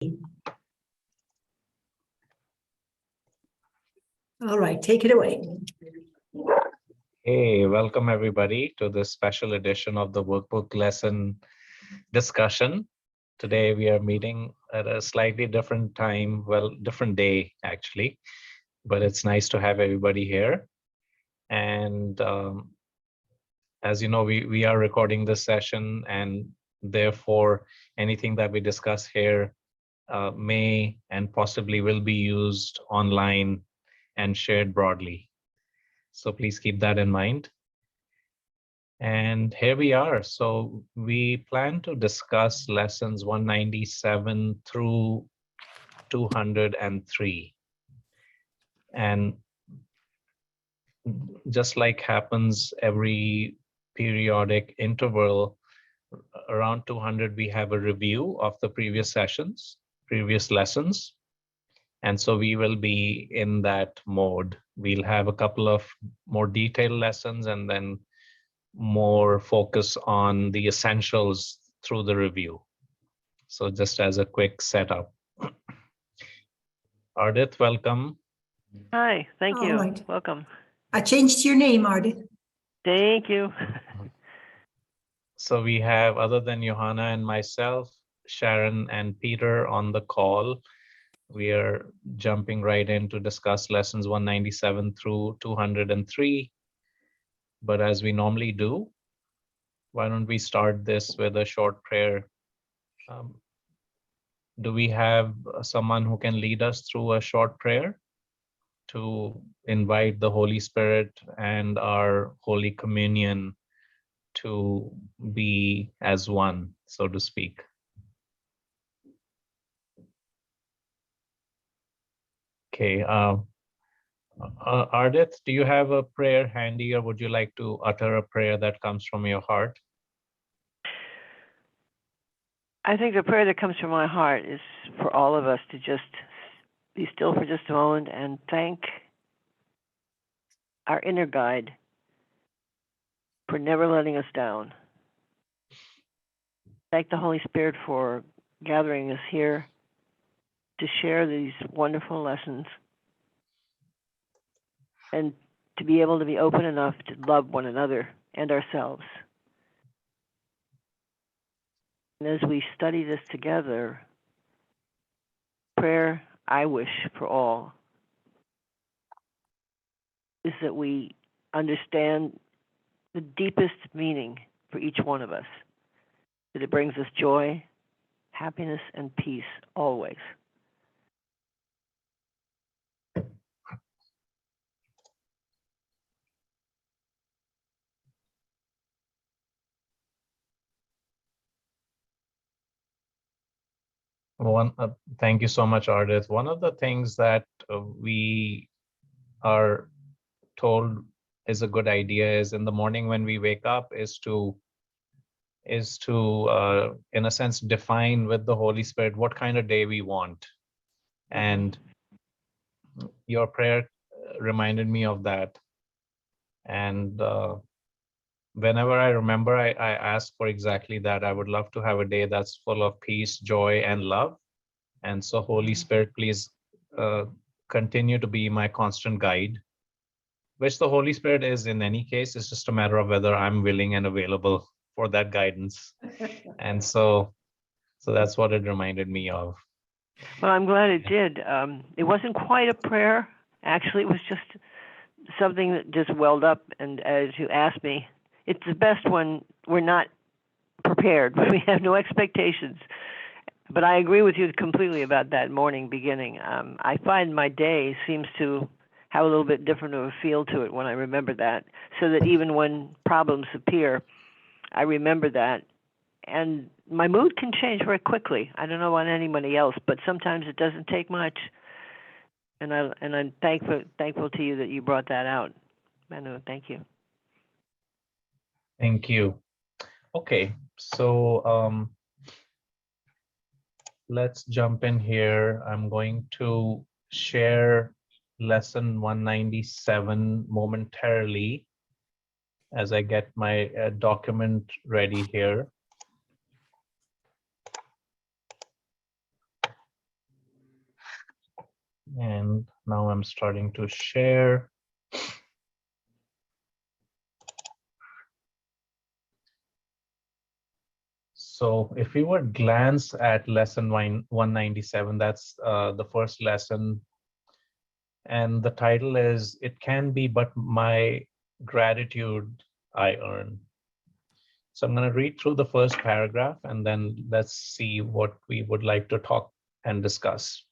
All right, take it away. Hey, welcome everybody to this special edition of the workbook lesson discussion. Today we are meeting at a slightly different time, well, different day actually, but it's nice to have everybody here. And as you know, we are recording this session, and therefore anything that we discuss here may and possibly will be used online and shared broadly. So please keep that in mind. And here we are. So we plan to discuss lessons 197 through 203. And just like happens every periodic interval, around 200, we have a review of the previous sessions, previous lessons. And so we will be in that mode. We'll have a couple of more detailed lessons and then more focus on the essentials through the review. So just as a quick setup. Ardith, welcome. Hi, thank you. All right. Welcome. I changed your name, Ardith. Thank you. So we have, other than Johanna and myself, Sharon and Peter on the call. We are jumping right in to discuss lessons 197 through 203. But as we normally do, why don't we start this with a short prayer? Do we have someone who can lead us through a short prayer to invite the Holy Spirit and our Holy Communion to be as one, so to speak? Okay. Ardith, do you have a prayer handy, or would you like to utter a prayer that comes from your heart? I think the prayer that comes from my heart is for all of us to just be still for just a moment and thank our inner guide for never letting us down. Thank the Holy Spirit for gathering us here to share these wonderful lessons and to be able to be open enough to love one another and ourselves. And as we study this together, prayer I wish for all is that we understand the deepest meaning for each one of us, that it brings us joy, happiness, and peace always. Thank you so much, Ardith. One of the things that we are told is a good idea is in the morning when we wake up is to in a sense define with the Holy Spirit what kind of day we want. And your prayer reminded me of that. And whenever I remember, I ask for exactly that. I would love to have a day that's full of peace, joy, and love. And so Holy Spirit, please continue to be my constant guide, which the Holy Spirit is in any case. It's just a matter of whether I'm willing and available for that guidance. And so that's what it reminded me of. Well, I'm glad it did. It wasn't quite a prayer. Actually, it was just something that just welled up. And as you asked me, it's the best when we're not prepared. We have no expectations. But I agree with you completely about that morning beginning. I find my day seems to have a little bit different of a feel to it when I remember that, so that even when problems appear, I remember that. And my mood can change very quickly. I don't know about anybody else, but sometimes it doesn't take much. And I'm thankful to you that you brought that out, Manu. Thank you. Thank you. Okay, so let's jump in here. I'm going to share lesson 197 momentarily as I get my document ready here. And now I'm starting to share. So if we would glance at lesson 197, that's the first lesson. And the title is, It Can Be But My Gratitude I Earn. So I'm going to read through the first paragraph and then let's see what we would like to talk and discuss.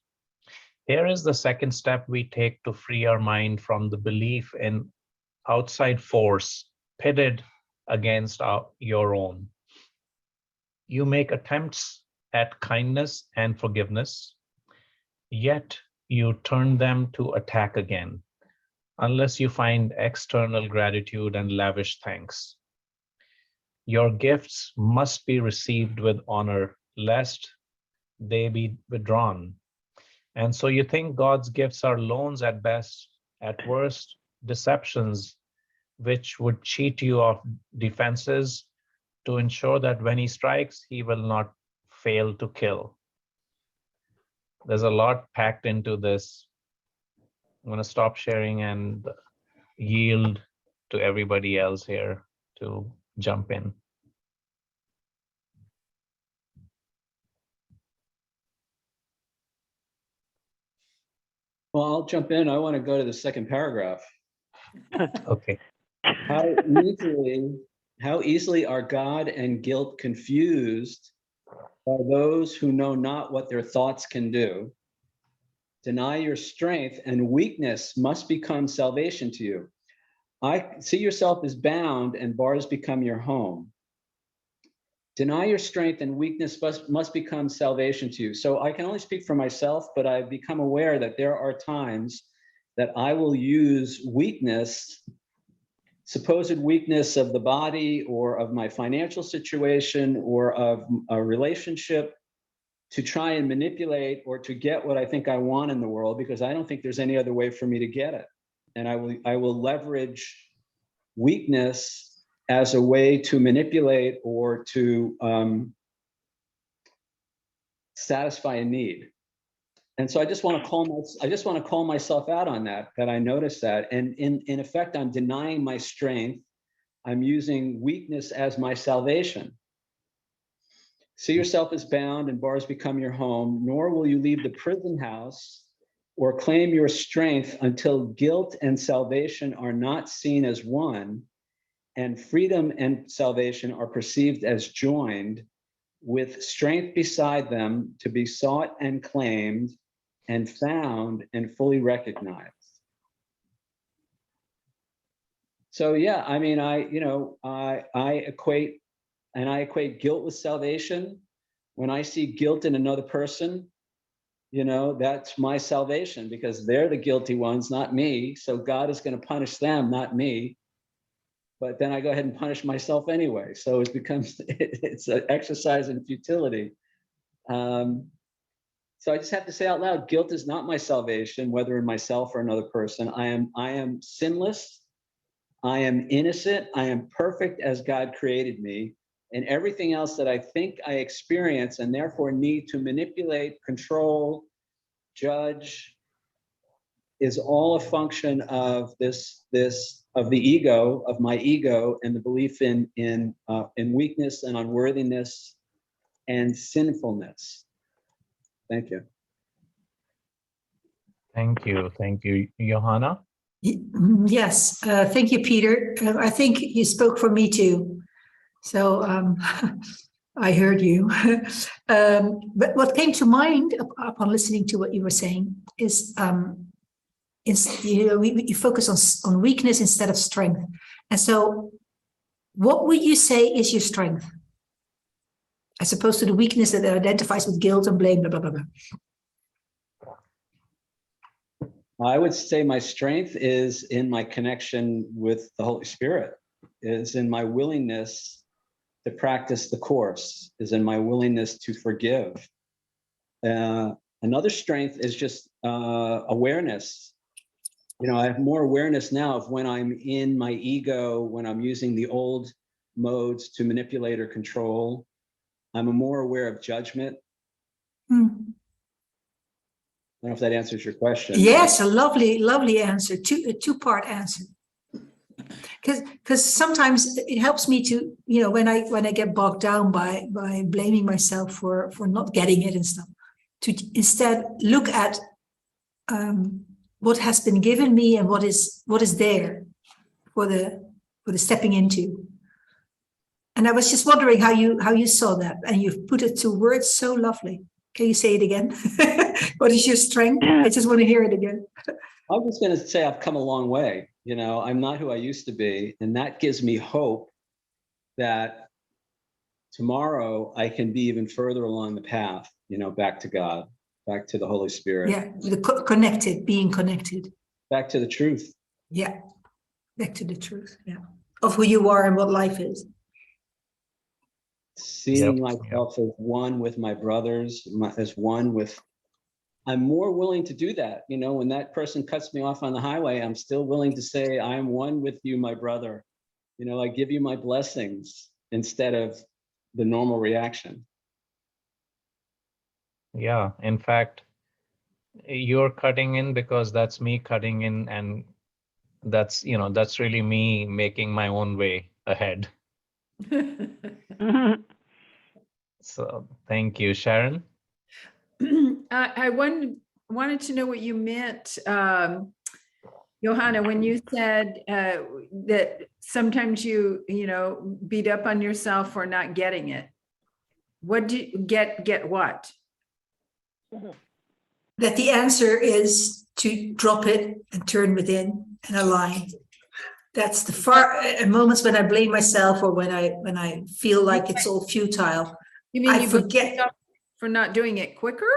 Here is the second step we take to free our mind from the belief in outside force pitted against your own. You make attempts at kindness and forgiveness, yet you turn them to attack again, unless you find external gratitude and lavish thanks. Your gifts must be received with honor, lest they be withdrawn. And so you think God's gifts are loans at best, at worst, deceptions, which would cheat you of defenses to ensure that when he strikes, he will not fail to kill. There's a lot packed into this. I'm going to stop sharing and yield to everybody else here to jump in. Well, I'll jump in. I want to go to the second paragraph. Okay. How easily are God and guilt confused by those who know not what their thoughts can do. Deny your strength, and weakness must become salvation to you. I see yourself as bound, and bars become your home. Deny your strength, and weakness must become salvation to you. So I can only speak for myself, but I've become aware that there are times that I will use weakness, supposed weakness of the body or of my financial situation or of a relationship, to try and manipulate or to get what I think I want in the world, because I don't think there's any other way for me to get it. And I will leverage weakness as a way to manipulate or to satisfy a need. And so I just want to call myself out on that I noticed that. And in effect, I'm denying my strength. I'm using weakness as my salvation. See yourself as bound, and bars become your home, nor will you leave the prison house or claim your strength until guilt and salvation are not seen as one, and freedom and salvation are perceived as joined, with strength beside them to be sought and claimed and found and fully recognized. So yeah, I mean, I equate guilt with salvation. When I see guilt in another person, that's my salvation, because they're the guilty ones, not me. So God is going to punish them, not me. But then I go ahead and punish myself anyway. So it's an exercise in futility. So I just have to say out loud, guilt is not my salvation, whether in myself or another person. I am sinless. I am innocent. I am perfect as God created me. And everything else that I think I experience and therefore need to manipulate, control, judge, is all a function of of the ego, of my ego, and the belief in weakness and unworthiness and sinfulness. Thank you. Thank you, Johanna. Yes, thank you, Peter. I think you spoke for me too. So I heard you. But what came to mind upon listening to what you were saying is you focus on weakness instead of strength. And so what would you say is your strength, as opposed to the weakness that identifies with guilt and blame, blah, blah, blah, blah? I would say my strength is in my connection with the Holy Spirit, is in my willingness to practice the course, is in my willingness to forgive. Another strength is just awareness. I have more awareness now of when I'm in my ego, when I'm using the old modes to manipulate or control. I'm more aware of judgment. don't know if that answers your question. Yes, a lovely answer, a two-part answer. Because sometimes it helps me to, when I get bogged down by blaming myself for not getting it and stuff, to instead look at what has been given me and what is there for the stepping into. And I was just wondering how you saw that, and you've put it to words so lovely. Can you say it again? What is your strength? I just want to hear it again. I was going to say I've come a long way. I'm not who I used to be, and that gives me hope that tomorrow I can be even further along the path, back to God, back to the Holy Spirit. Yeah, being connected. Back to the truth. Yeah, back to the truth, yeah, of who you are and what life is. Seeing myself as one with my brothers, as one with, I'm more willing to do that. When that person cuts me off on the highway, I'm still willing to say, I am one with you, my brother. I give you my blessings instead of the normal reaction. Yeah, in fact, you're cutting in because that's me cutting in, and that's really me making my own way ahead. So thank you, Sharon. I wanted to know what you meant, Johanna, when you said that sometimes you beat up on yourself for not getting it. What do you get what? That the answer is to drop it and turn within and align. That's the moments when I blame myself, or when I feel like it's all futile. You mean I forget for not doing it quicker?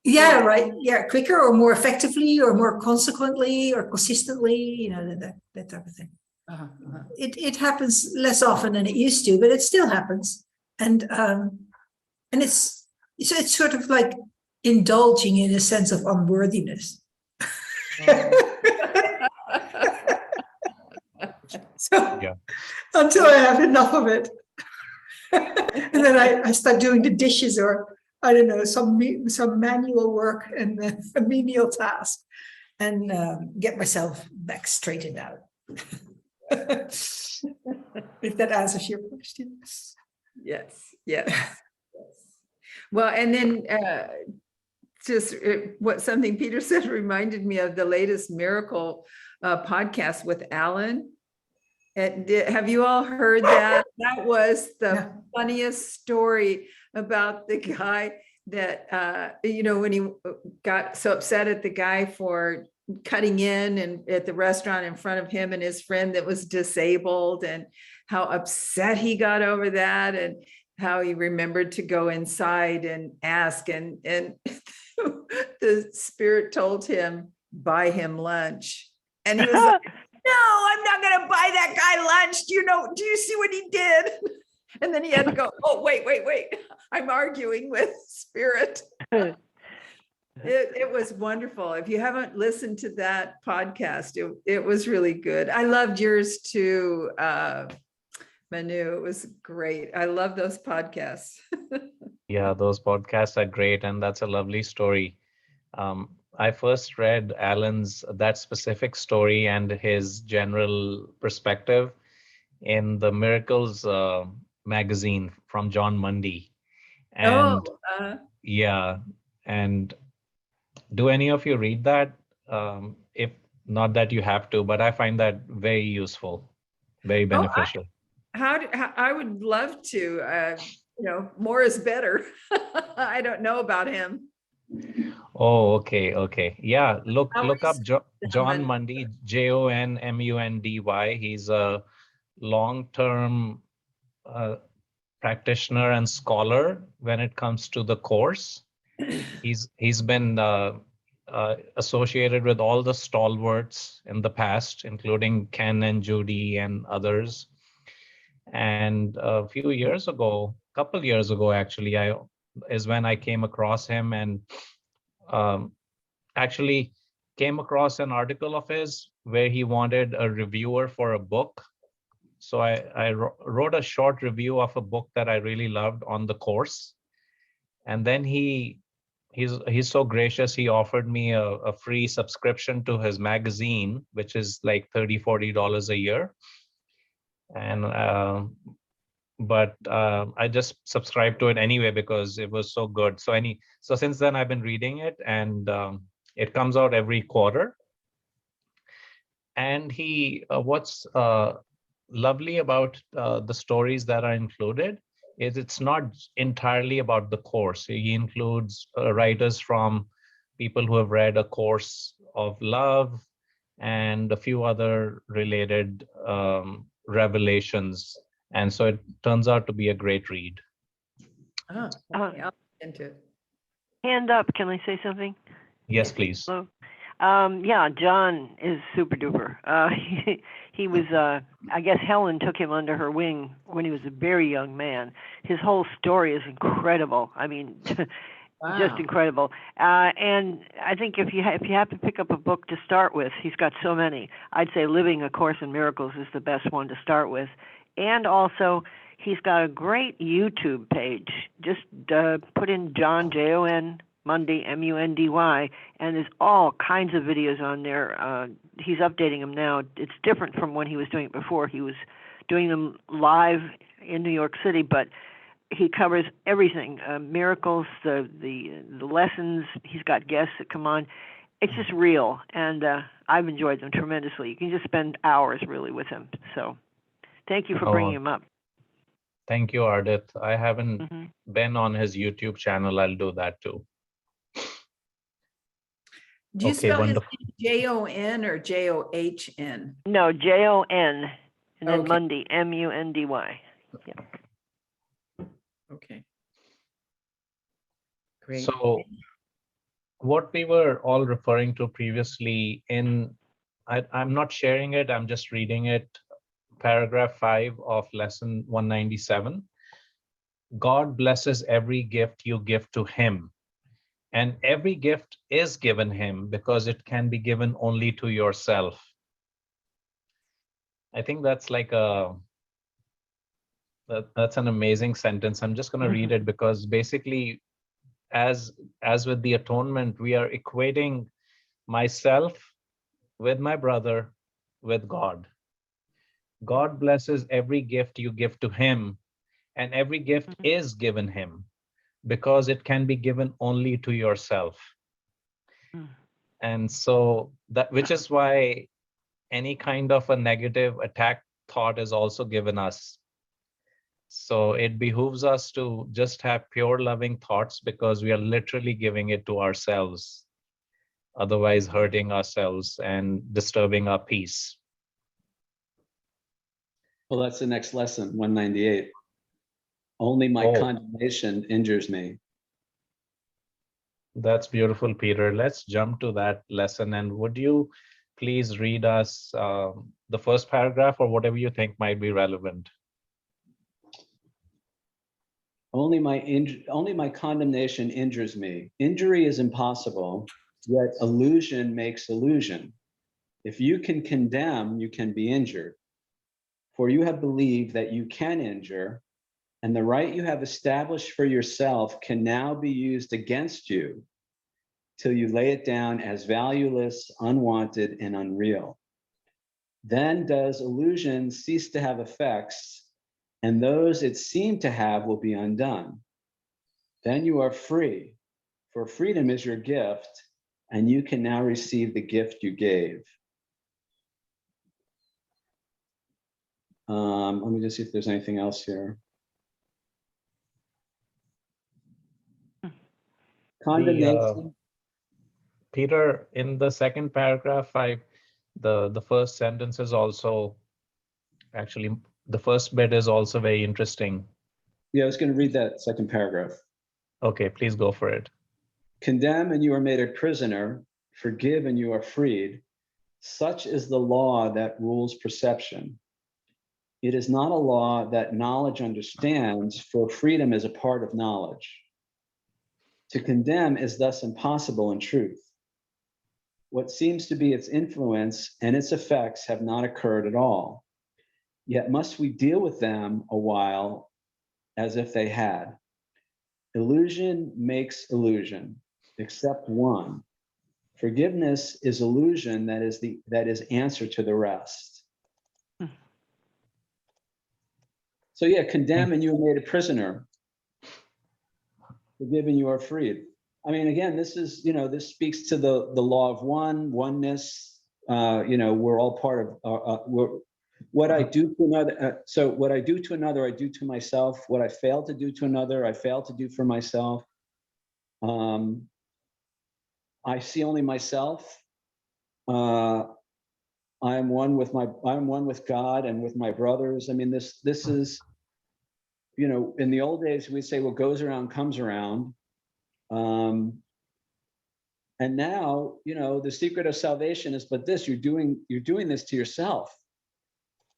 Yeah, right. Yeah, quicker or more effectively or more consequently or consistently, that type of thing. It happens less often than it used to, but it still happens. And it's sort of like indulging in a sense of unworthiness. So Yeah. Until I have enough of it. And then I start doing the dishes, or I don't know, some manual work and then a menial task, and get myself back straightened out. If that answers your question. Yes. Well, and then something Peter said reminded me of the latest miracle podcast with Alan. Have you all heard that? That was the funniest story about the guy that, when he got so upset at the guy for cutting in and at the restaurant in front of him and his friend that was disabled, and how upset he got over that, and how he remembered to go inside and ask, and the spirit told him, buy him lunch. And he was like, no, I'm not going to buy that guy lunch. Do you see what he did? And then he had to go, oh, wait. I'm arguing with spirit. It was wonderful. If you haven't listened to that podcast, it was really good. I loved yours too, Manu. It was great. I love those podcasts. Yeah, those podcasts are great, and that's a lovely story. I first read Alan's that specific story and his general perspective in the Miracles magazine from John Mundy. And and do any of you read that? If not that you have to, but I find that very useful, very beneficial. I would love to. More is better. I don't know about him. Oh, okay. Yeah, look up John Mundy, JONMUNDY. He's a long-term practitioner and scholar when it comes to the Course. He's been associated with all the stalwarts in the past, including Ken and Judy and others. And a couple years ago, actually, is when I came across him, and actually came across an article of his where he wanted a reviewer for a book. So I wrote a short review of a book that I really loved on the Course. And then he he's so gracious. He offered me a free subscription to his magazine, which is like $30-40 a year. And but I just subscribed to it anyway because it was so good. So since then I've been reading it, and it comes out every quarter. And what's lovely about the stories that are included is it's not entirely about the course. He includes writers from people who have read A Course of Love and a few other related revelations. And so it turns out to be a great read. Oh, okay, I'll look into it. Hand up, can I say something? Yes, please. Hello. Yeah, John is super duper. He was, I guess Helen took him under her wing when he was a very young man. His whole story is incredible. I mean, Wow. just incredible. And I think if you have to pick up a book to start with, he's got so many. I'd say Living A Course in Miracles is the best one to start with. And also, he's got a great YouTube page. Just put in John, Jon, Mundy, Mundy, and there's all kinds of videos on there. He's updating them now. It's different from when he was doing it before. He was doing them live in New York City, but he covers everything, miracles, the lessons. He's got guests that come on. It's just real, and I've enjoyed them tremendously. You can just spend hours really with him. So thank you for bringing him up. Thank you, Ardith. I haven't been on his YouTube channel. I'll do that too. Do you spell his wonderful. name Jon or John? No, Jon, and then Okay. Mundy, Mundy. Yeah. Okay. Great. So what we were all referring to previously I'm not sharing it, I'm just reading it, paragraph 5 of lesson 197. God blesses every gift you give to him. And every gift is given him because it can be given only to yourself. I think that's like that's an amazing sentence. I'm just going to read it because basically, as with the atonement, we are equating myself with my brother with God. God blesses every gift you give to him, and every gift is given him because it can be given only to yourself. And so which is why any kind of a negative attack thought is also given us. So it behooves us to just have pure loving thoughts because we are literally giving it to ourselves, otherwise hurting ourselves and disturbing our peace. Well, that's the next lesson, 198. Only my condemnation injures me. That's beautiful, Peter. Let's jump to that lesson. And would you please read us the first paragraph or whatever you think might be relevant? Only my condemnation injures me. Injury is impossible, yet illusion makes illusion. If you can condemn, you can be injured. For you have believed that you can injure, and the right you have established for yourself can now be used against you till you lay it down as valueless, unwanted, and unreal. Then does illusion cease to have effects, and those it seemed to have will be undone. Then you are free, for freedom is your gift, and you can now receive the gift you gave. Let me just see if there's anything else here. Condemnation. Peter, in the second paragraph, the first sentence is also, actually, the first bit is also very interesting. Yeah, I was going to read that second paragraph. Okay, please go for it. Condemn and you are made a prisoner, forgive and you are freed. Such is the law that rules perception. It is not a law that knowledge understands, for freedom is a part of knowledge. To condemn is thus impossible in truth. What seems to be its influence and its effects have not occurred at all. Yet must we deal with them a while as if they had. Illusion makes illusion. except one. Forgiveness is illusion that is answer to the rest. So yeah, condemn and you are made a prisoner. Forgive and you are freed. I mean, again, this is, this speaks to the law of oneness. We're all part of what I do to another. So what I do to another, I do to myself. What I fail to do to another, I fail to do for myself. I see only myself. I'm one with God and with my brothers. I mean, this is, in the old days, we'd say, what goes around comes around. And now, the secret of salvation is, but this, you're doing this to yourself.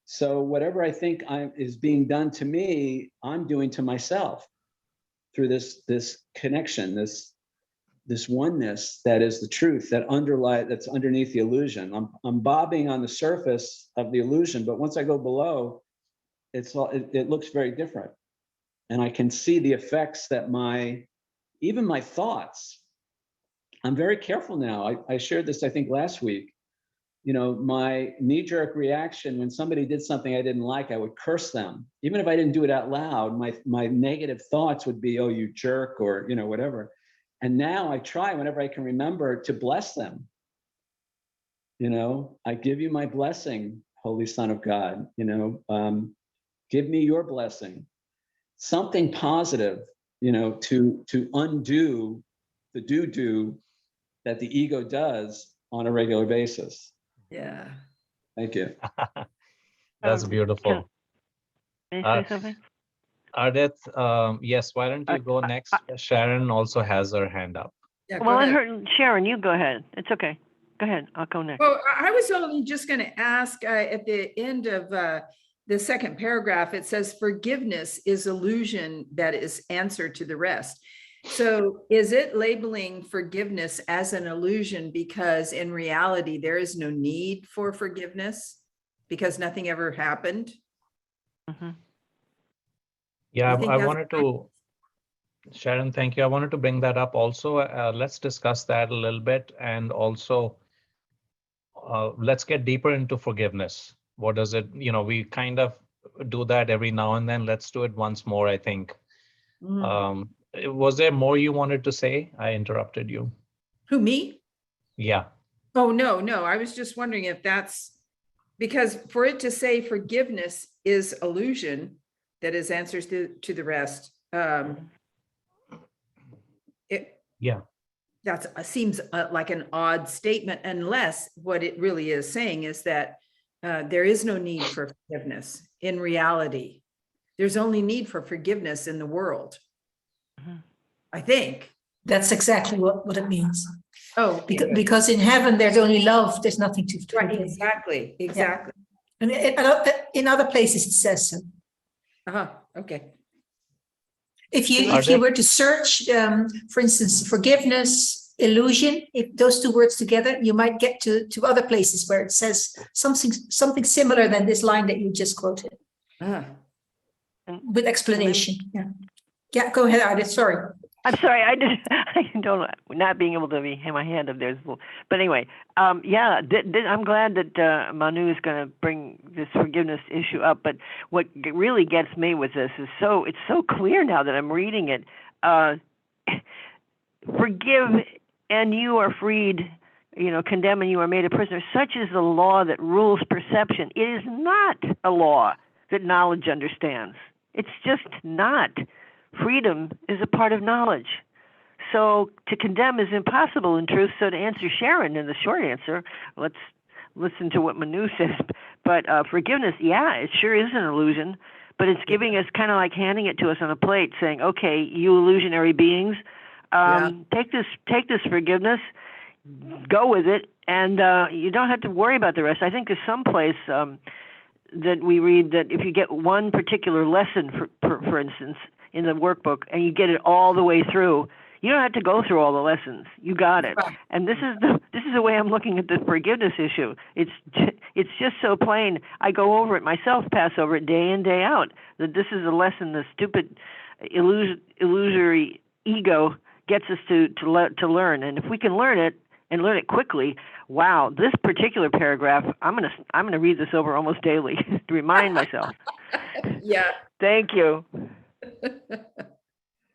So whatever I think is being done to me, I'm doing to myself through this connection, this oneness that is the truth that's underneath the illusion. I'm bobbing on the surface of the illusion, but once I go below, it looks very different. And I can see the effects that even my thoughts. I'm very careful now. I shared this, I think, last week. My knee-jerk reaction when somebody did something I didn't like, I would curse them. Even if I didn't do it out loud, my negative thoughts would be, oh, you jerk, or, whatever. And now I try, whenever I can remember, to bless them. I give you my blessing, Holy Son of God. Give me your blessing. Something positive, to undo the do that the ego does on a regular basis. Yeah. Thank you. That's beautiful. May I say something? Ardith, yes, why don't you go next? Sharon also has her hand up. Yeah, Well, I ahead. heard Sharon, you go ahead. It's okay. Go ahead. I'll go next. Well, I was only just going to ask at the end of the second paragraph, it says forgiveness is illusion that is answer to the rest. So is it labeling forgiveness as an illusion because in reality, there is no need for forgiveness because nothing ever happened? Mm-hmm. Yeah, think I that's wanted to, Sharon, thank you. I wanted to bring that up also. Let's discuss that a little bit. And also, let's get deeper into forgiveness. What does it, we kind of do that every now and then. Let's do it once more, I think. Was there more you wanted to say? I interrupted you. Who, me? Yeah. Oh, no. I was just wondering if that's because for it to say forgiveness is illusion that is answers to the rest. That seems like an odd statement, unless what it really is saying is that there is no need for forgiveness in reality. There's only need for forgiveness in the world. I think. That's exactly what it means. Oh, because in heaven, there's only love. There's nothing to forgive. right, exactly. Yeah. And in other places, it says so. Okay. If you were to search, for instance, forgiveness, illusion, if those two words together, you might get to other places where it says something similar than this line that you just quoted. With explanation. Yeah, go ahead, Ardith. Sorry. I'm sorry, I don't not being able to have my hand up there. But anyway, I'm glad that Manu is going to bring this forgiveness issue up. But what really gets me with this is it's so clear now that I'm reading it. Forgive and you are freed. Condemn and you are made a prisoner. Such is the law that rules perception. It is not a law that knowledge understands. It's just not. Freedom is a part of knowledge. So to condemn is impossible in truth. So to answer Sharon in the short answer, let's listen to what Manu says. But forgiveness, it sure is an illusion, but it's giving us kind of like handing it to us on a plate saying, okay, you illusionary beings, take this forgiveness, go with it, and you don't have to worry about the rest. I think there's some place that we read that if you get one particular lesson, for instance, in the workbook, and you get it all the way through, you don't have to go through all the lessons. You got it. Right. And this is the way I'm looking at the forgiveness issue. It's just so plain. I go over it myself, pass over it day in, day out. That this is a lesson the stupid illusory ego gets us to learn. And if we can learn it and learn it quickly, wow, this particular paragraph, I'm gonna read this over almost daily to remind myself. Yeah. Thank you.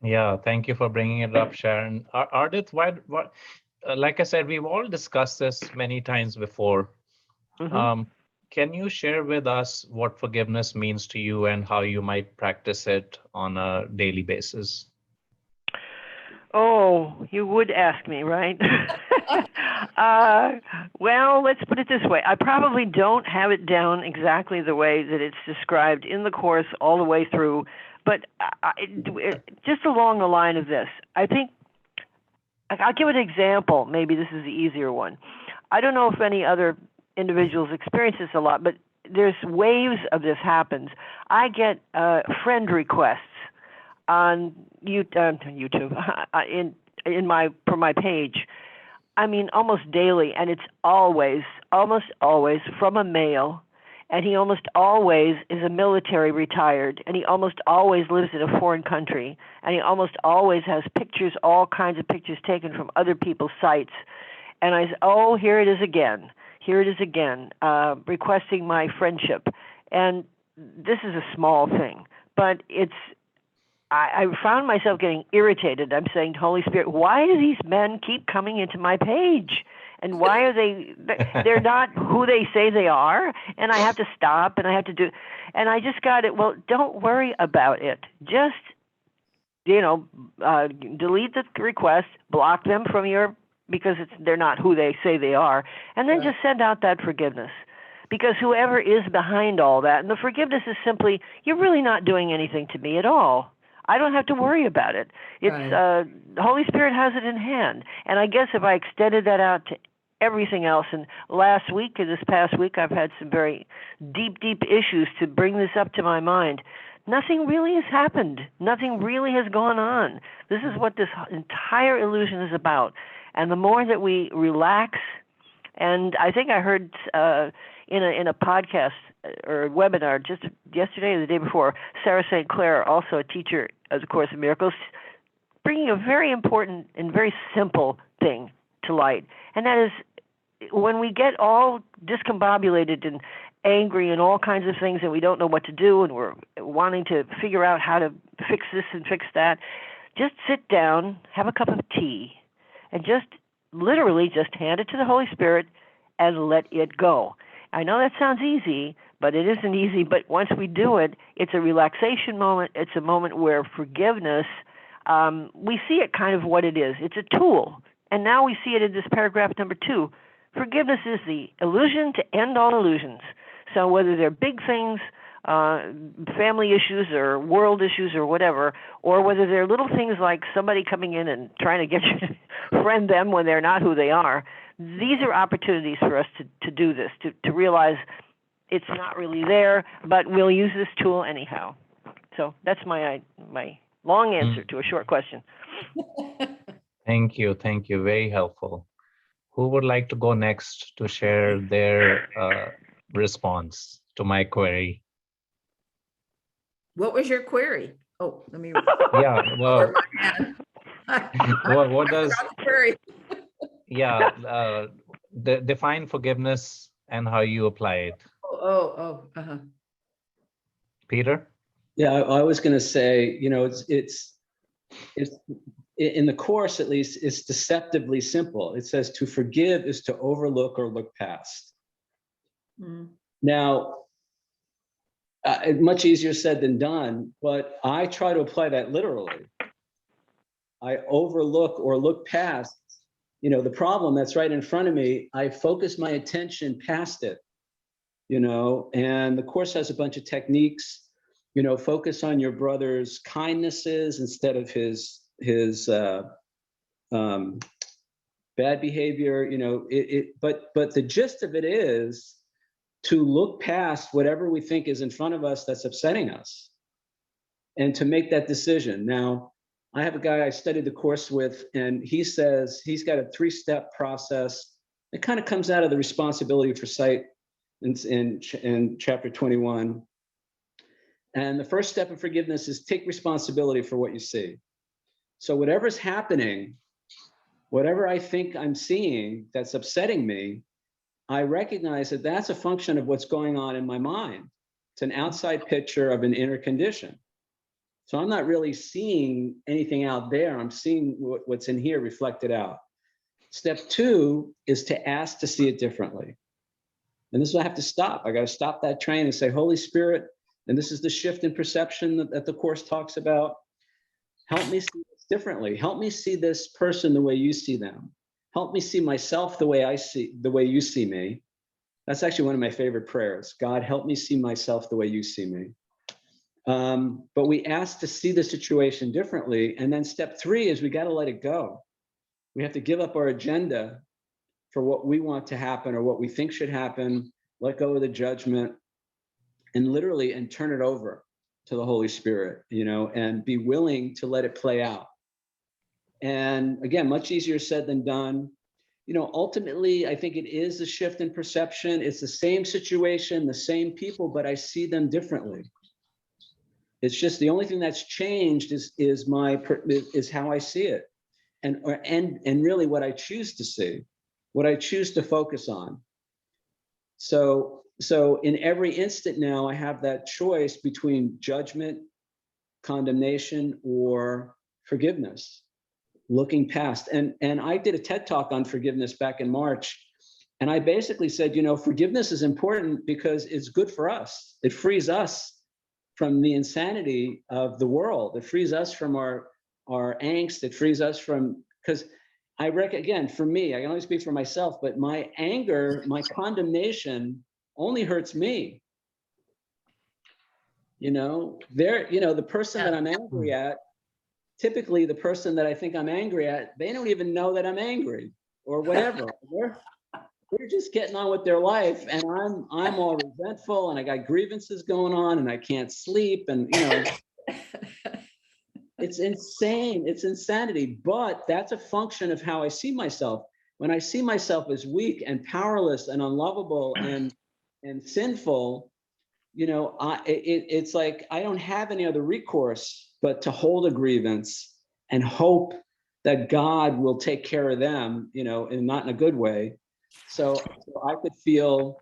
Yeah, thank you for bringing it up, Sharon. Ardith, what? Like I said, we've all discussed this many times before. Can you share with us what forgiveness means to you and how you might practice it on a daily basis? Oh, you would ask me, right? Well, let's put it this way. I probably don't have it down exactly the way that it's described in the course all the way through, but just along the line of this, I think I'll give an example. Maybe this is the easier one. I don't know if any other individuals experience this a lot, but there's waves of this happens. I get friend requests on YouTube for my page. I mean, almost daily, and it's almost always from a male, and he almost always is a military retired, and he almost always lives in a foreign country, and he almost always has pictures, all kinds of pictures taken from other people's sites. And I said, oh, here it is again, requesting my friendship. And this is a small thing, but I found myself getting irritated. I'm saying to Holy Spirit, why do these men keep coming into my page? And why are they're not who they say they are? And I have to stop and I have to do, and I just got it. Well, don't worry about it. Just, delete the request, block them from because they're not who they say they are. And then just send out that forgiveness. Because whoever is behind all that, and the forgiveness is simply, you're really not doing anything to me at all. I don't have to worry about it. It's the Holy Spirit has it in hand. And I guess if I extended that out to everything else, and last week and this past week, I've had some very deep issues to bring this up to my mind. Nothing really has happened. Nothing really has gone on. This is what this entire illusion is about. And the more that we relax, and I think I heard in a podcast or a webinar just yesterday or the day before, Sarah St. Clair, also a teacher of the Course in Miracles, bringing a very important and very simple thing to light. And that is, when we get all discombobulated and angry and all kinds of things and we don't know what to do and we're wanting to figure out how to fix this and fix that, just sit down, have a cup of tea, and just literally just hand it to the Holy Spirit and let it go. I know that sounds easy, but it isn't easy. But once we do it, it's a relaxation moment. It's a moment where forgiveness, we see it kind of what it is. It's a tool. And now we see it in this paragraph number 2. Forgiveness is the illusion to end all illusions. So whether they're big things, family issues or world issues or whatever, or whether they're little things like somebody coming in and trying to get you to friend them when they're not who they are, these are opportunities for us to do this, to realize it's not really there, but we'll use this tool anyhow. So that's my long answer to a short question. Thank you. Very helpful. Who would like to go next to share their response to my query? What was your query? Oh, let me. Yeah, well, what does query? Yeah, define forgiveness and how you apply it. Peter? Yeah, I was going to say, it's in the Course, at least, it's deceptively simple. It says to forgive is to overlook or look past. Now, much easier said than done, but I try to apply that literally. I overlook or look past, the problem that's right in front of me. I focus my attention past it, and the Course has a bunch of techniques. Focus on your brother's kindnesses instead of his bad behavior. But the gist of it is to look past whatever we think is in front of us that's upsetting us, and to make that decision. Now, I have a guy I studied the Course with, and he says he's got a 3-step process. It kind of comes out of the responsibility for sight in chapter 21. And the first step of forgiveness is take responsibility for what you see. So whatever's happening, whatever I think I'm seeing that's upsetting me, I recognize that that's a function of what's going on in my mind. It's an outside picture of an inner condition. So I'm not really seeing anything out there. I'm seeing what's in here reflected out. Step 2 is to ask to see it differently. And this is what I have to stop. I got to stop that train and say, Holy Spirit, and this is the shift in perception that the Course talks about. Help me see this differently. Help me see this person the way you see them. Help me see myself the way you see me. That's actually one of my favorite prayers. God, help me see myself the way you see me. But we ask to see the situation differently. And then step 3 is we got to let it go. We have to give up our agenda for what we want to happen or what we think should happen, let go of the judgment, and literally turn it over to the Holy Spirit, and be willing to let it play out. And again, much easier said than done. Ultimately, I think it is a shift in perception. It's the same situation, the same people, but I see them differently. It's just the only thing that's changed is how I see it, and really what I choose to see, what I choose to focus on. So in every instant now, I have that choice between judgment, condemnation, or forgiveness, looking past. And I did a TED Talk on forgiveness back in March. And I basically said, forgiveness is important because it's good for us. It frees us from the insanity of the world. It frees us from our angst. It frees us from, because I reckon, again, for me, I can only speak for myself, but my anger, my condemnation only hurts me. The person that I'm angry at, typically the person that I think I'm angry at, they don't even know that I'm angry or whatever. They're just getting on with their life, and I'm all resentful, and I got grievances going on, and I can't sleep, and it's insane. It's insanity, but that's a function of how I see myself. When I see myself as weak and powerless and unlovable and sinful, it's like I don't have any other recourse but to hold a grievance and hope that God will take care of them, and not in a good way. So I could feel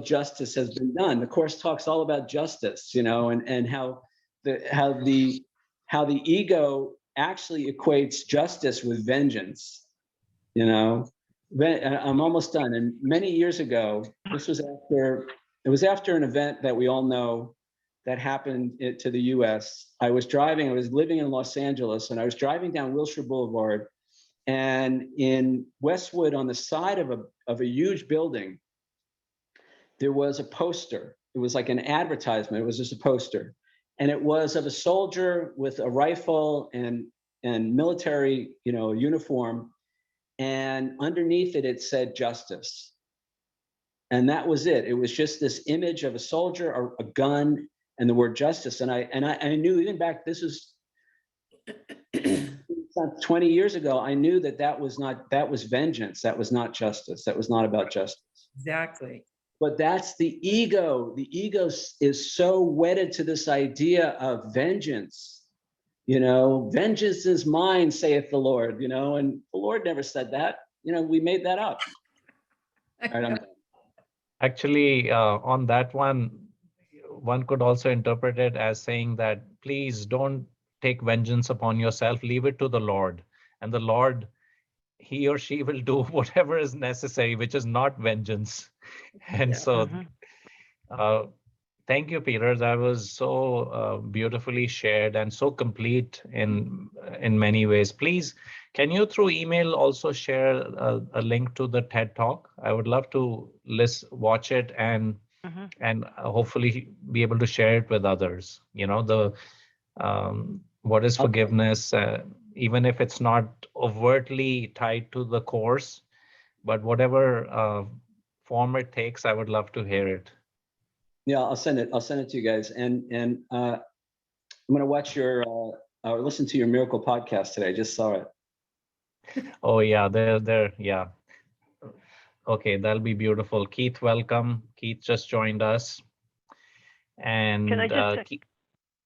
justice has been done. The Course talks all about justice, and how the ego actually equates justice with vengeance. I'm almost done. And many years ago, it was after an event that we all know that happened to the US. I was living in Los Angeles, and I was driving down Wilshire Boulevard, and in Westwood, on the side of a huge building, there was a poster. It was like an advertisement. It was just a poster. And it was of a soldier with a rifle and military, uniform. And underneath it, it said justice. And that was it. It was just this image of a soldier, or a gun, and the word justice. And I knew, even back, this was 20 years ago, I knew that was vengeance. That was not justice. That was not about justice. Exactly. But that's the ego. The ego is so wedded to this idea of vengeance. Vengeance is mine, saith the Lord, and the Lord never said that. We made that up. All right, I'm done. Actually, on that one could also interpret it as saying that please don't take vengeance upon yourself, leave it to the Lord. And the Lord, he or she will do whatever is necessary, which is not vengeance. And thank you, Peter. That was so beautifully shared and so complete in many ways. Please, can you through email also share a link to the TED Talk? I would love to watch it and hopefully be able to share it with others. What is forgiveness, even if it's not overtly tied to the Course, but whatever form it takes, I would love to hear it. Yeah, I'll send it to you guys. And I'm going to watch or listen to your miracle podcast today. I just saw it. Oh yeah, yeah. Okay, that'll be beautiful. Keith, welcome. Keith just joined us. And can I just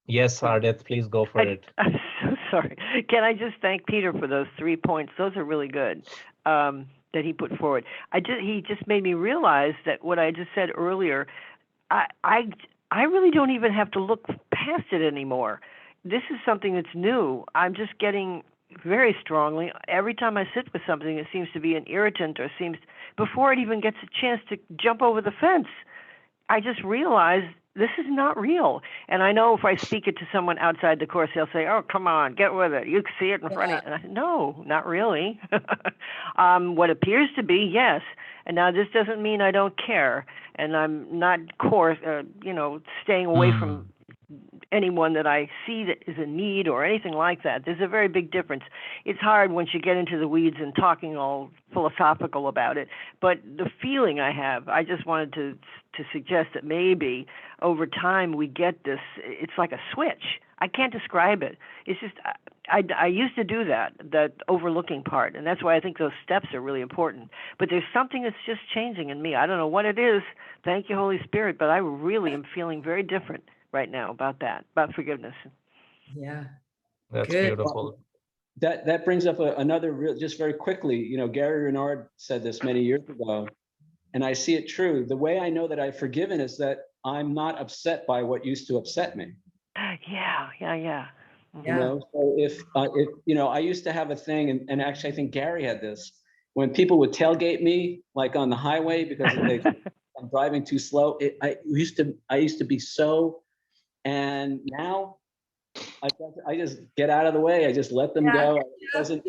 yes, Ardith, please go for it. I'm so sorry. Can I just thank Peter for those 3 points? Those are really good that he put forward. He just made me realize that what I just said earlier, I really don't even have to look past it anymore. This is something that's new. I'm just getting very strongly, every time I sit with something, it seems to be an irritant or seems, before it even gets a chance to jump over the fence, I just realize this is not real. And I know if I speak it to someone outside the course, they'll say, oh, come on, get with it. You can see it in front of you. And I said, no, not really. What appears to be, yes. And now this doesn't mean I don't care. And I'm not, staying away from anyone that I see that is in need or anything like that. There's a very big difference. It's hard once you get into the weeds and talking all philosophical about it. But the feeling I have, I just wanted to suggest that maybe over time we get this, it's like a switch. I can't describe it. It's just, I used to do that overlooking part, and that's why I think those steps are really important. But there's something that's just changing in me. I don't know what it is. Thank you, Holy Spirit, but I really am feeling very different right now about about forgiveness. Yeah. That's Good. beautiful. That brings up another real, just very quickly, Gary Renard said this many years ago, and I see it true. The way I know that I've forgiven is that I'm not upset by what used to upset me. Yeah. Yeah. So if I used to have a thing, and actually I think Gary had this, when people would tailgate me, like on the highway, because I'm driving too slow. I used to be so, and now I just get out of the way. I just let them go. It doesn't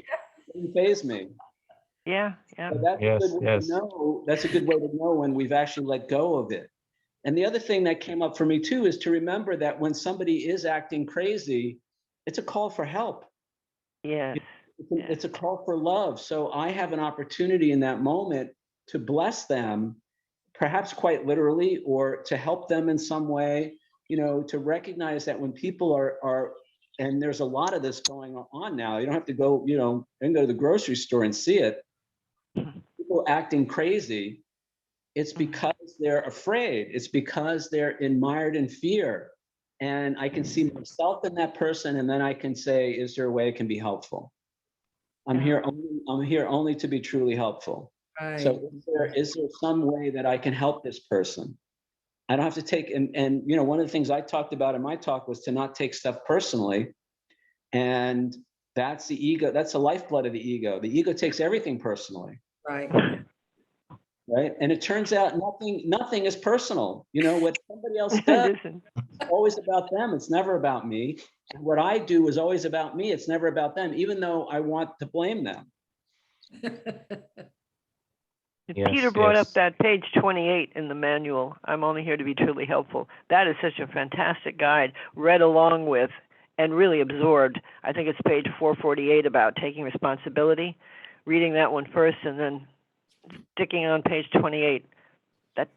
faze me. Yeah. So that's a good way to know. That's a good way to know when we've actually let go of it. And the other thing that came up for me too is to remember that when somebody is acting crazy, it's a call for help. Yes. It's a call for love. So I have an opportunity in that moment to bless them, perhaps quite literally, or to help them in some way, to recognize that when people are, and there's a lot of this going on now, you don't have to go, and go to the grocery store and see it. People acting crazy, it's because they're afraid. It's because they're mired in fear. And I can see myself in that person, and then I can say, is there a way it can be helpful? I'm here only to be truly helpful. Right. So is there some way that I can help this person? I don't have to take, and one of the things I talked about in my talk was to not take stuff personally. And that's the ego, that's the lifeblood of the ego. The ego takes everything personally. Right. Right. And it turns out nothing is personal. What somebody else does, it's always about them. It's never about me. And what I do is always about me. It's never about them, even though I want to blame them. Peter brought up that page 28 in the manual. I'm only here to be truly helpful. That is such a fantastic guide, read along with and really absorbed. I think it's page 448 about taking responsibility. Reading that one first and then sticking on page 28. That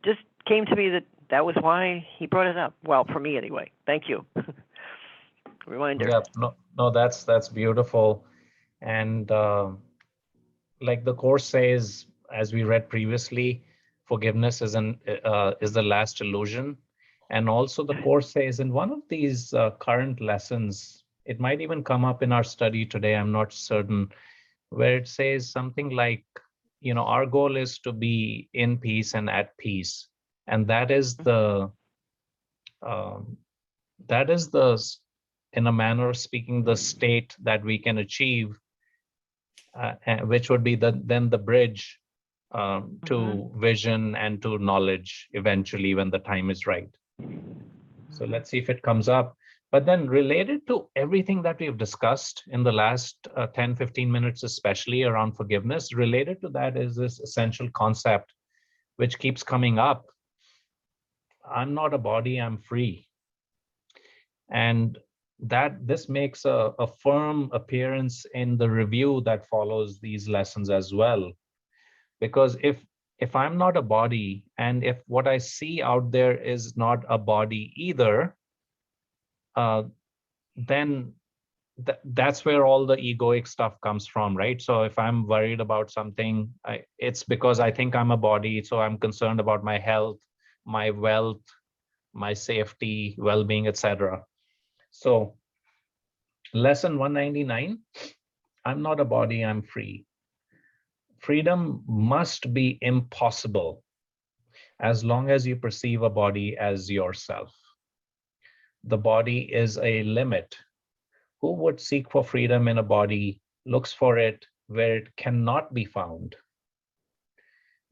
just came to me that was why he brought it up. Well, for me anyway. Thank you. Reminder. Yeah, no, that's beautiful. And like the course says, as we read previously, forgiveness is the last illusion. And also the course says in one of these current lessons, it might even come up in our study today, I'm not certain, where it says something like, our goal is to be in peace and at peace. And that is the, in a manner of speaking, the state that we can achieve, which would be then the bridge to vision and to knowledge eventually when the time is right. So let's see if it comes up. But then related to everything that we've discussed in the last 10, 15 minutes, especially around forgiveness, related to that is this essential concept which keeps coming up. I'm not a body, I'm free. And that this makes a firm appearance in the review that follows these lessons as well. Because if I'm not a body, and if what I see out there is not a body either, then that's where all the egoic stuff comes from, right? So if I'm worried about something, it's because I think I'm a body, so I'm concerned about my health, my wealth, my safety, well-being, etc. So Lesson 199, I'm not a body, I'm free. Freedom must be impossible as long as you perceive a body as yourself. The body is a limit. Who would seek for freedom in a body looks for it where it cannot be found.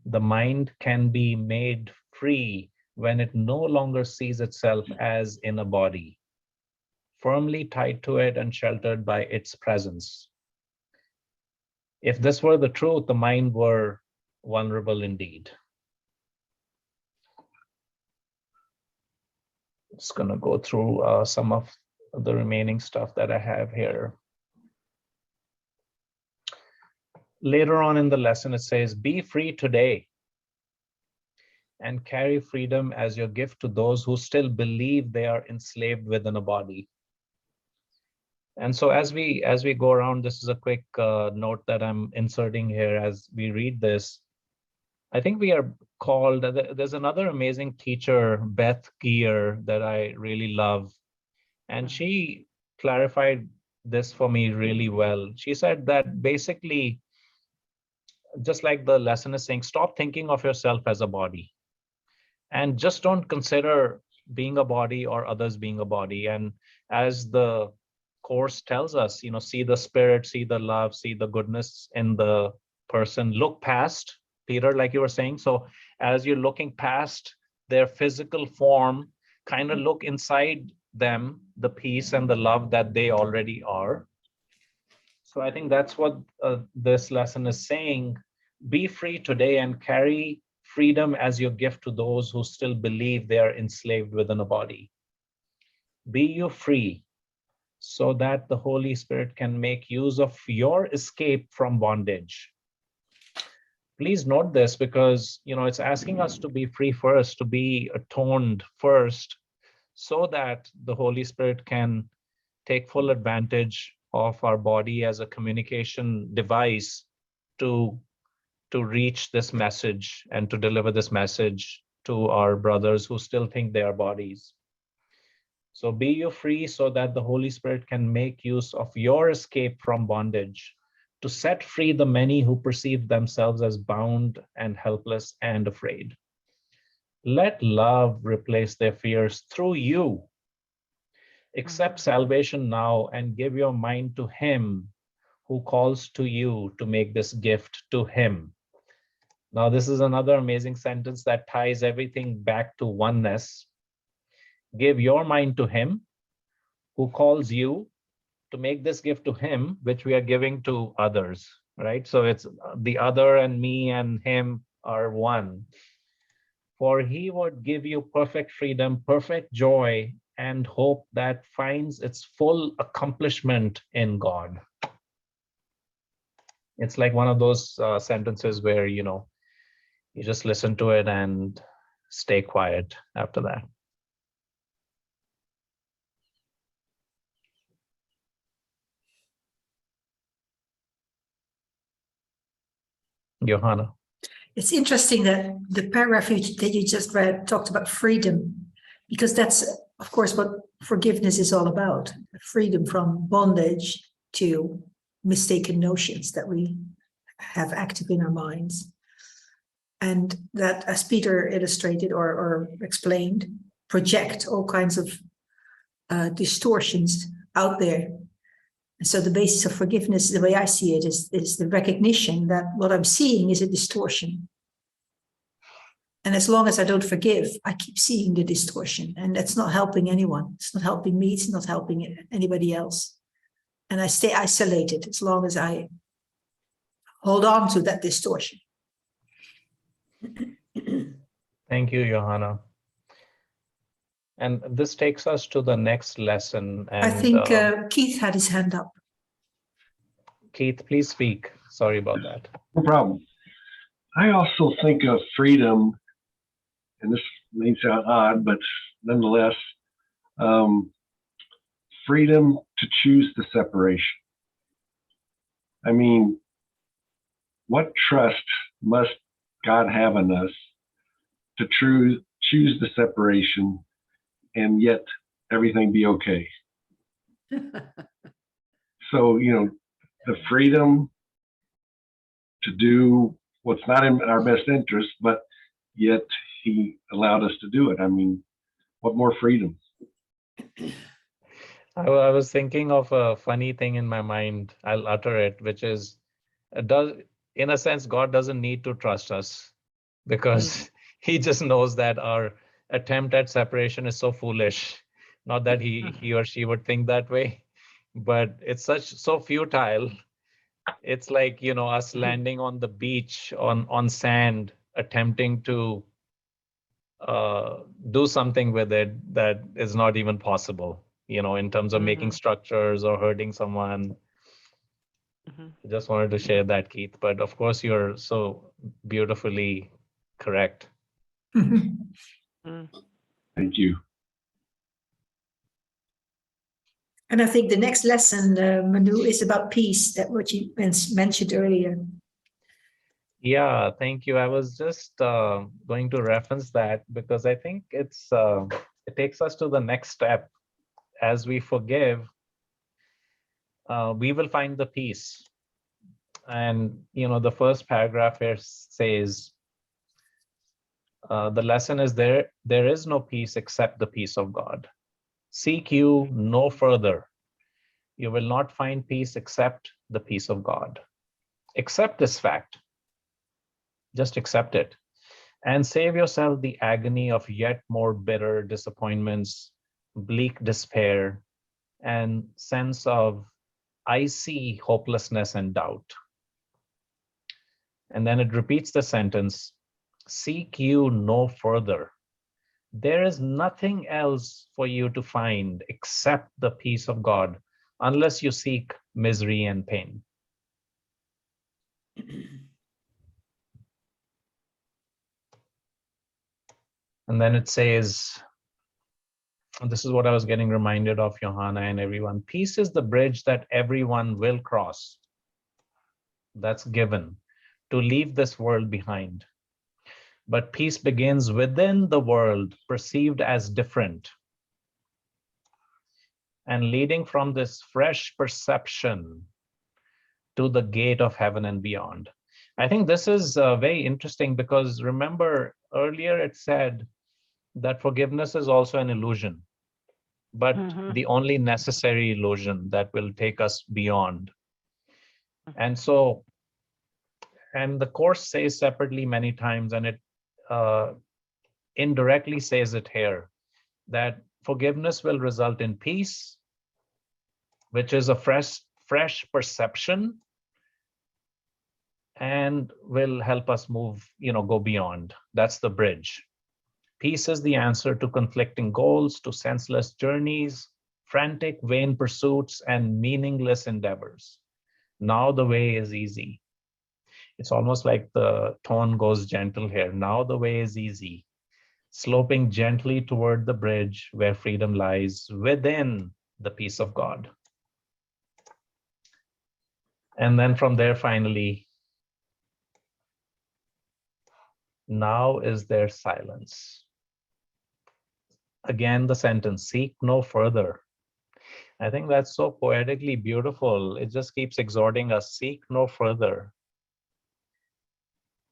The mind can be made free when it no longer sees itself as in a body, firmly tied to it and sheltered by its presence. If this were the truth, the mind were vulnerable indeed. Just gonna go through some of the remaining stuff that I have here. Later on in the lesson, it says, be free today and carry freedom as your gift to those who still believe they are enslaved within a body. And so as we go around, this is a quick note that I'm inserting here as we read this. I think we are called, there's another amazing teacher, Beth Geer, that I really love. And she clarified this for me really well. She said that basically, just like the lesson is saying, stop thinking of yourself as a body and just don't consider being a body or others being a body. And as the course tells us, see the spirit, see the love, see the goodness in the person, look past, Peter, like you were saying. So as you're looking past their physical form, kind of look inside them, the peace and the love that they already are. So I think that's what this lesson is saying. Be free today and carry freedom as your gift to those who still believe they are enslaved within a body. Be you free so that the Holy Spirit can make use of your escape from bondage. Please note this because, it's asking us to be free first, to be atoned first, so that the Holy Spirit can take full advantage of our body as a communication device to reach this message and to deliver this message to our brothers who still think they are bodies. So be you free so that the Holy Spirit can make use of your escape from bondage to set free the many who perceive themselves as bound and helpless and afraid. Let love replace their fears through you. Accept salvation now and give your mind to Him who calls to you to make this gift to Him. Now, this is another amazing sentence that ties everything back to oneness. Give your mind to Him who calls you to make this gift to Him, which we are giving to others, right? So it's the other and me and Him are one. For He would give you perfect freedom, perfect joy, and hope that finds its full accomplishment in God. It's like one of those sentences where, you just listen to it and stay quiet after that. Johanna. It's interesting that the paragraph that you just read talked about freedom, because that's, of course, what forgiveness is all about. Freedom from bondage to mistaken notions that we have active in our minds. And that, as Peter illustrated or explained, project all kinds of distortions out there. And so the basis of forgiveness, the way I see it, is the recognition that what I'm seeing is a distortion. And as long as I don't forgive, I keep seeing the distortion. And that's not helping anyone. It's not helping me. It's not helping anybody else. And I stay isolated as long as I hold on to that distortion. Thank you, Johanna. And this takes us to the next lesson. And I think Keith had his hand up. Keith, please speak. Sorry about that. No problem. I also think of freedom, and this may sound odd, but nonetheless, freedom to choose the separation. I mean, what trust must God have in us to choose the separation and yet everything be okay? So, the freedom to do what's not in our best interest, but yet he allowed us to do it. I mean, what more freedom? I was thinking of a funny thing in my mind. I'll utter it, which is, in a sense, God doesn't need to trust us because he just knows that our attempt at separation is so foolish. Not that he or she would think that way, but it's so futile. It's like, us landing on the beach on sand, attempting to do something with it that is not even possible, in terms of making structures or hurting someone. I just wanted to share that, Keith. But of course, you're so beautifully correct. Thank you. And I think the next lesson, Manu, is about peace, that what you mentioned earlier. Yeah, thank you. I was just going to reference that because I think it takes us to the next step. As we forgive, we will find the peace. And, the first paragraph here says, the lesson is there is no peace except the peace of God. Seek you no further. You will not find peace except the peace of God. Accept this fact. Just accept it. And save yourself the agony of yet more bitter disappointments, bleak despair, and sense of icy hopelessness and doubt. And then it repeats the sentence, seek you no further. There is nothing else for you to find except the peace of God, unless you seek misery and pain. And then it says, and this is what I was getting reminded of, Johanna and everyone, peace is the bridge that everyone will cross. That's given to leave this world behind. But peace begins within the world, perceived as different. And leading from this fresh perception to the gate of heaven and beyond. I think this is very interesting because remember earlier it said that forgiveness is also an illusion, but the only necessary illusion that will take us beyond. And so, and the Course says separately many times, and it indirectly says it here, that forgiveness will result in peace, which is a fresh perception, and will help us move, go beyond. That's the bridge. Peace is the answer to conflicting goals, to senseless journeys, frantic, vain pursuits, and meaningless endeavors. Now the way is easy. It's almost like the tone goes gentle here. Now the way is easy, sloping gently toward the bridge where freedom lies within the peace of God. And then from there, finally, now is there silence. Again, the sentence, seek no further. I think that's so poetically beautiful. It just keeps exhorting us, seek no further.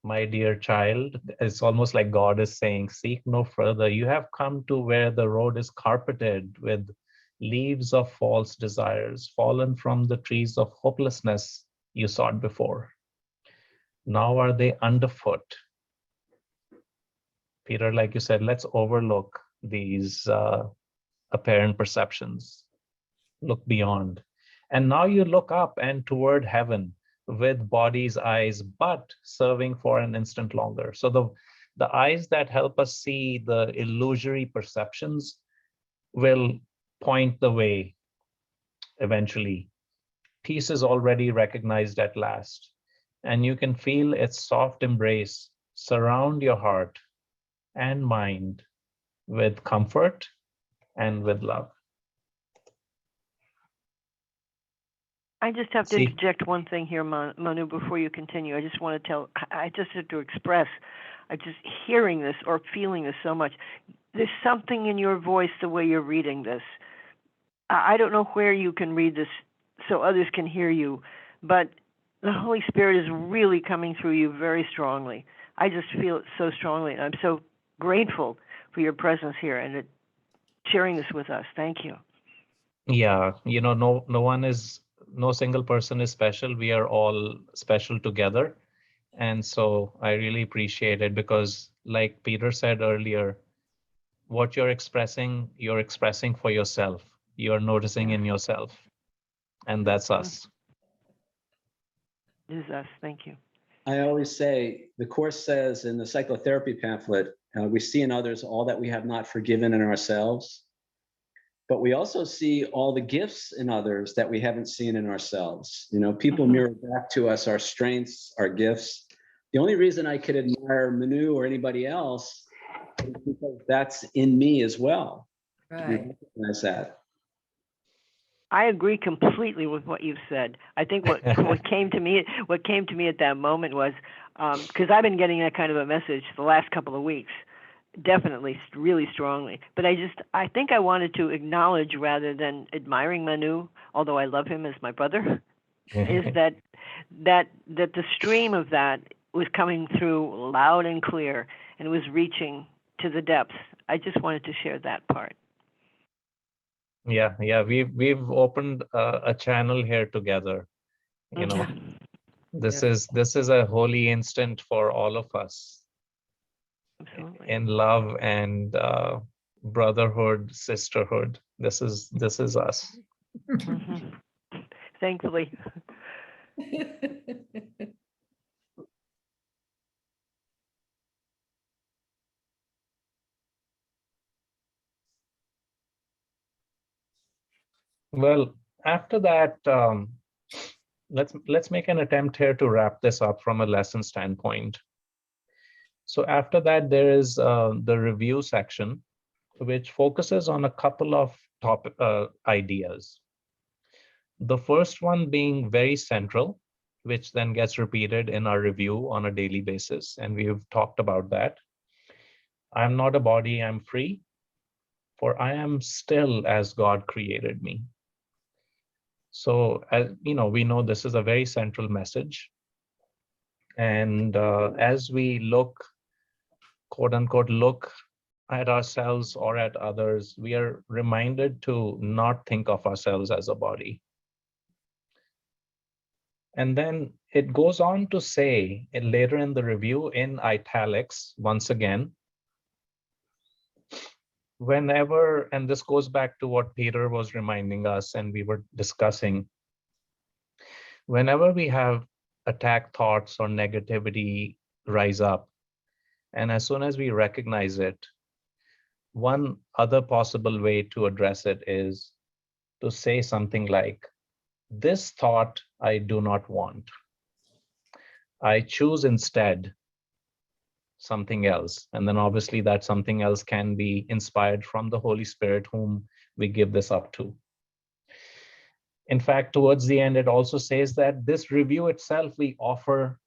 My dear child, it's almost like God is saying, seek no further. You have come to where the road is carpeted with leaves of false desires, fallen from the trees of hopelessness you sought before. Now are they underfoot. Peter, like you said, let's overlook these apparent perceptions. Look beyond. And now you look up and toward heaven with body's eyes, but serving for an instant longer. So the eyes that help us see the illusory perceptions will point the way eventually. Peace is already recognized at last, and you can feel its soft embrace surround your heart and mind with comfort and with love. I just have to interject one thing here, Manu, before you continue. I just want to I just have to express, I just hearing this or feeling this so much. There's something in your voice, the way you're reading this. I don't know where you can read this so others can hear you. But the Holy Spirit is really coming through you very strongly. I just feel it so strongly, and I'm so grateful for your presence here and sharing this with us. Thank you. Yeah, no single person is special. We are all special together. And so I really appreciate it because, like Peter said earlier, what you're expressing for yourself. You're noticing in yourself. And that's us. It is us. Thank you. I always say, the Course says in the psychotherapy pamphlet, we see in others all that we have not forgiven in ourselves. But we also see all the gifts in others that we haven't seen in ourselves. People mirror back to us our strengths, our gifts. The only reason I could admire Manu or anybody else is because that's in me as well. Right. You recognize that. I agree completely with what you've said. I think what came to me at that moment was because I've been getting that kind of a message the last couple of weeks, definitely, really strongly. But I think I wanted to acknowledge rather than admiring Manu, although I love him as my brother, is that the stream of that was coming through loud and clear and was reaching to the depths. I just wanted to share that part. Yeah, we've opened a channel here together. This is a holy instant for all of us. Absolutely. In love and brotherhood, sisterhood. This is us. Thankfully. Well, after that, let's make an attempt here to wrap this up from a lesson standpoint. So after that, there is the review section, which focuses on a couple of top ideas. The first one being very central, which then gets repeated in our review on a daily basis, and we've talked about that. I'm not a body, I'm free, for I am still as God created me. So, as we know this is a very central message. And as we look, quote unquote, look at ourselves or at others, we are reminded to not think of ourselves as a body. And then it goes on to say later in the review in italics, once again, whenever, and this goes back to what Peter was reminding us and we were discussing, whenever we have attack thoughts or negativity rise up, and as soon as we recognize it, one other possible way to address it is to say something like, this thought I do not want. I choose instead something else. And then obviously that something else can be inspired from the Holy Spirit, whom we give this up to. In fact, towards the end, it also says that this review itself we offer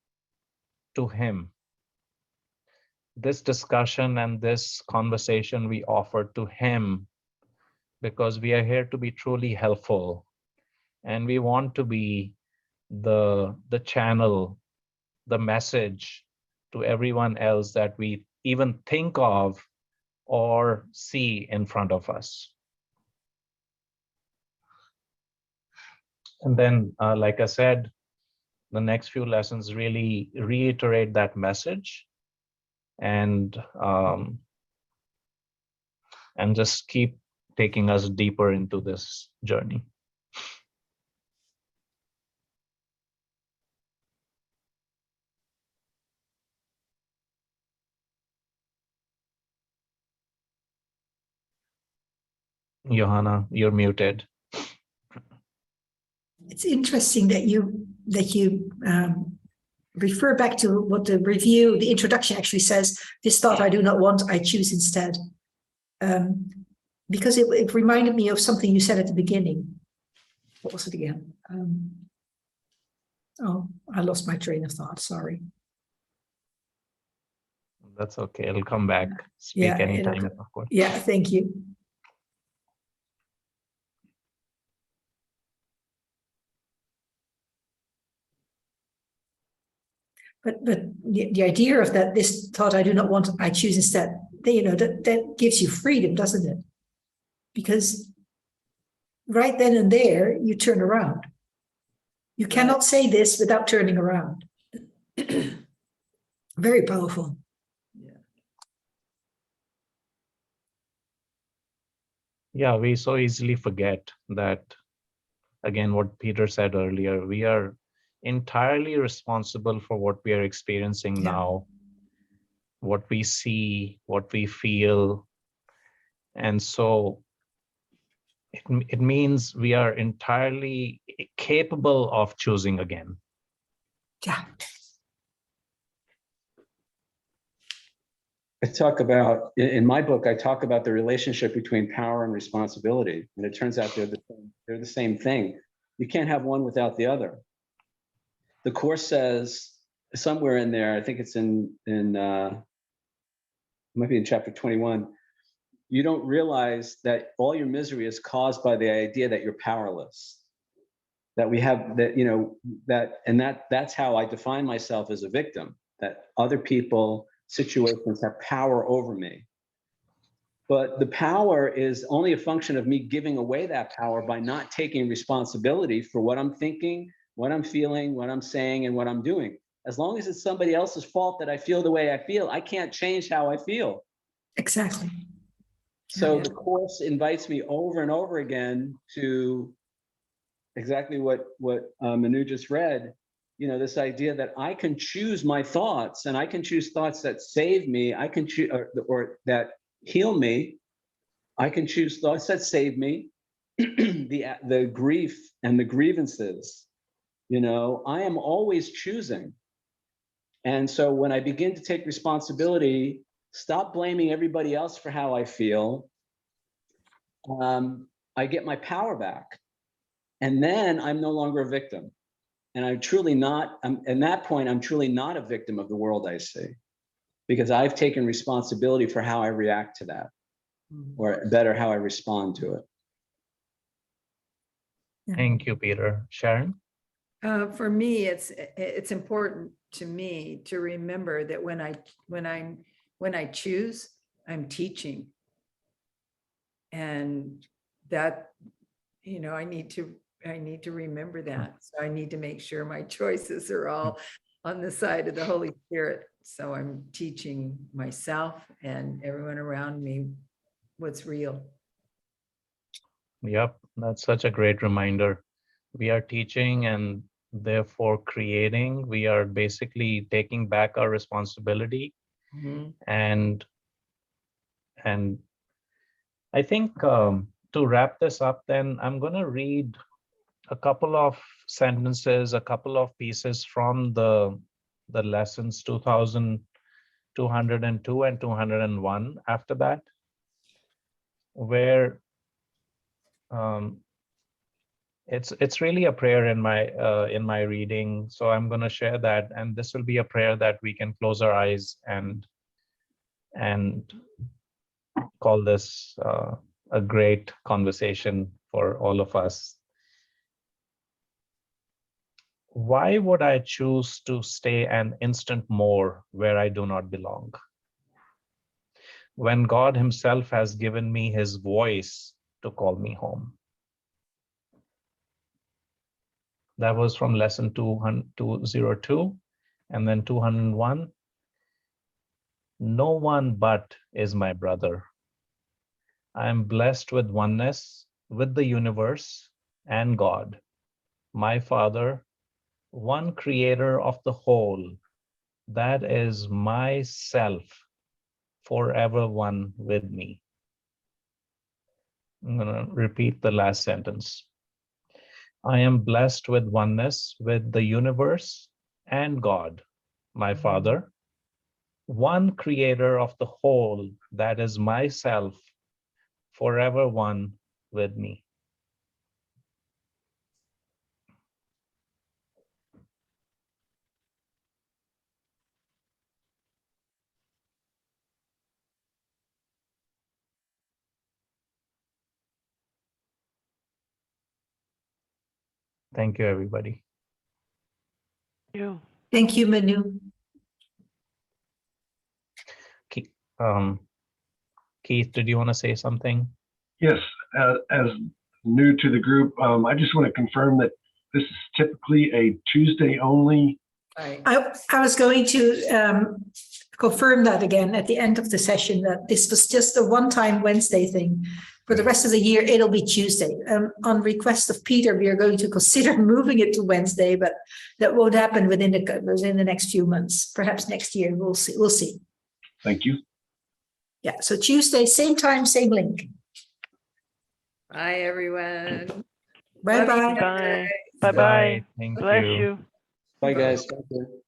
to him. This discussion and this conversation we offer to him because we are here to be truly helpful. And we want to be the channel, the message to everyone else that we even think of or see in front of us. And then, like I said, the next few lessons really reiterate that message and just keep taking us deeper into this journey. Johanna, you're muted. It's interesting that you refer back to what the review, the introduction actually says, this thought I do not want, I choose instead. Because it reminded me of something you said at the beginning. What was it again? Oh, I lost my train of thought, sorry. That's okay, it'll come back. Speak anytime, of course. Yeah, thank you. But the idea of that, this thought I do not want, I choose instead, that gives you freedom, doesn't it? Because right then and there, you turn around. You cannot say this without turning around. Very powerful. Yeah, we so easily forget that, again, what Peter said earlier, we are entirely responsible for what we are experiencing now, what we see, what we feel. And so it means we are entirely capable of choosing again. Yeah. I talk about, in my book, I talk about the relationship between power and responsibility. And it turns out they're the same thing. You can't have one without the other. The Course says somewhere in there, I think it's it might be in chapter 21, you don't realize that all your misery is caused by the idea that you're powerless. That we have that's how I define myself as a victim, that other people, situations have power over me. But the power is only a function of me giving away that power by not taking responsibility for what I'm thinking, what I'm feeling, what I'm saying, and what I'm doing. As long as it's somebody else's fault that I feel the way I feel, I can't change how I feel. Exactly. So the Course invites me over and over again to exactly what Manu just read, this idea that I can choose my thoughts, and I can choose thoughts that save me. I can choose or that heal me. I can choose thoughts that save me. the grief and the grievances, I am always choosing. And so when I begin to take responsibility, stop blaming everybody else for how I feel, I get my power back. And then I'm no longer a victim. And I'm truly not, at that point, I'm truly not a victim of the world I see, because I've taken responsibility for how I react to that, or better, how I respond to it. Thank you, Peter. Sharon? For me, it's important to me to remember that when I choose, I'm teaching. And that, I need to remember that. So I need to make sure my choices are all on the side of the Holy Spirit. So I'm teaching myself and everyone around me what's real. Yep, that's such a great reminder. We are teaching and therefore creating. We are basically taking back our responsibility. And I think to wrap this up, then I'm going to read a couple of sentences, a couple of pieces from the lessons 2202 and 201 after that, where it's really a prayer in my reading. So I'm going to share that, and this will be a prayer that we can close our eyes and call this a great conversation for all of us. Why would I choose to stay an instant more where I do not belong, when God himself has given me his voice to call me home? That was from lesson 202, and then 201. No one but is my brother. I am blessed with oneness with the universe and God, my Father, one creator of the whole, that is myself, forever one with me. I'm going to repeat the last sentence. I am blessed with oneness with the universe and God, my Father, one creator of the whole, that is myself, forever one with me. Thank you, everybody. You. Thank you, Manu. Keith, did you want to say something? Yes, as new to the group, I just want to confirm that this is typically a Tuesday only. I was going to confirm that again at the end of the session, that this was just a one-time Wednesday thing. For the rest of the year, it'll be Tuesday. On request of Peter, we are going to consider moving it to Wednesday, but that won't happen within the next few months. Perhaps next year, we'll see. We'll see. Thank you. Yeah, so Tuesday, same time, same link. Bye, everyone. Bye-bye. Bye. Bye-bye. Thank Bless you. you. Bye, guys. Thank you.